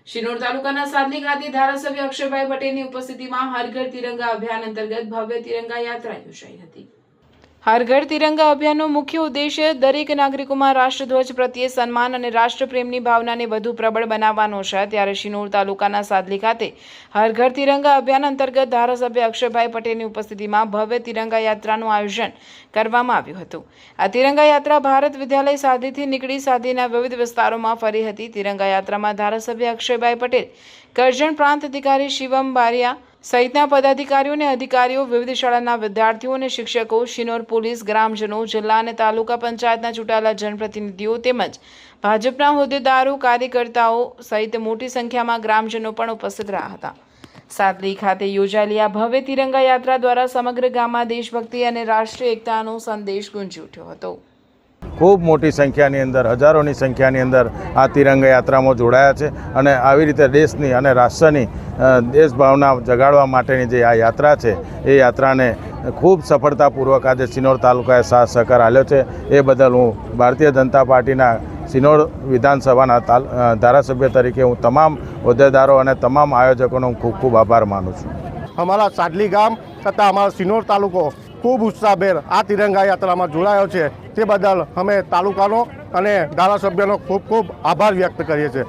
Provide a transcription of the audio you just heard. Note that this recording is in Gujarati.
શિનોર તાલુકાના સાદલી ખાતે ધારાસભ્ય અક્ષયભાઈ પટેલની ઉપસ્થિતિમાં હર ઘર તિરંગા અભિયાન અંતર્ગત ભવ્ય તિરંગા યાત્રા યોજાઈ હતી। હર ઘર તિરંગા અભિયાનનો મુખ્ય ઉદ્દેશ્ય દરેક નાગરિકોમાં રાષ્ટ્રધ્વજ પ્રત્યે સન્માન અને રાષ્ટ્રપ્રેમની ભાવનાને વધુ પ્રબળ બનાવવાનો છે। ત્યારે શિનોર તાલુકાના સાદલી ખાતે હર ઘર તિરંગા અભિયાન અંતર્ગત ધારાસભ્ય અક્ષયભાઈ પટેલની ઉપસ્થિતિમાં ભવ્ય તિરંગા યાત્રાનું આયોજન કરવામાં આવ્યું હતું। આ તિરંગા યાત્રા ભારત વિદ્યાલય સાદલીથી નીકળી સાદલીના વિવિધ વિસ્તારોમાં ફરી હતી। તિરંગા યાત્રામાં ધારાસભ્ય અક્ષયભાઈ પટેલ, કરજણ પ્રાંત અધિકારી શિવમ બારિયા સહિતના પદાધિકારીઓ અને અધિકારીઓ, વિવિધ શાળાના વિદ્યાર્થીઓ અને શિક્ષકો, શિનોર પોલીસ, ગ્રામજનો, જિલ્લા અને તાલુકા પંચાયતના ચૂંટાયેલા જનપ્રતિનિધિઓ તેમજ ભાજપના હોદ્દેદારો, કાર્યકર્તાઓ સહિત મોટી સંખ્યામાં ગ્રામજનો પણ ઉપસ્થિત રહ્યા હતા। સાદલી ખાતે યોજાયેલી આ ભવ્ય તિરંગા યાત્રા દ્વારા સમગ્ર ગામમાં દેશભક્તિ અને રાષ્ટ્રીય એકતાનો સંદેશ ગુંજી ઉઠ્યો હતો। ખૂબ મોટી સંખ્યાની અંદર, હજારોની સંખ્યાની અંદર આ તિરંગા યાત્રામાં જોડાયા છે અને આવી રીતે દેશની અને રાષ્ટ્રની દેશભાવના જગાડવા માટેની જે આ યાત્રા છે એ યાત્રાને ખૂબ સફળતાપૂર્વક આજે શિનોર તાલુકાએ સાથ સહકાર આપ્યો છે। એ બદલ હું ભારતીય જનતા પાર્ટીના શિનોર વિધાનસભાના ધારાસભ્ય તરીકે હું તમામ હોદ્દેદારો અને તમામ આયોજકોનો ખૂબ ખૂબ આભાર માનું છું। અમારા સાદલી ગામ તથા અમારા શિનોર તાલુકો ખૂબ ઉત્સાહભેર આ તિરંગા યાત્રામાં જોડાયો છે, તે બદલ અમે તાલુકાનો અને ધારાસભ્યનો ખૂબ ખૂબ આભાર વ્યક્ત કરીએ છીએ।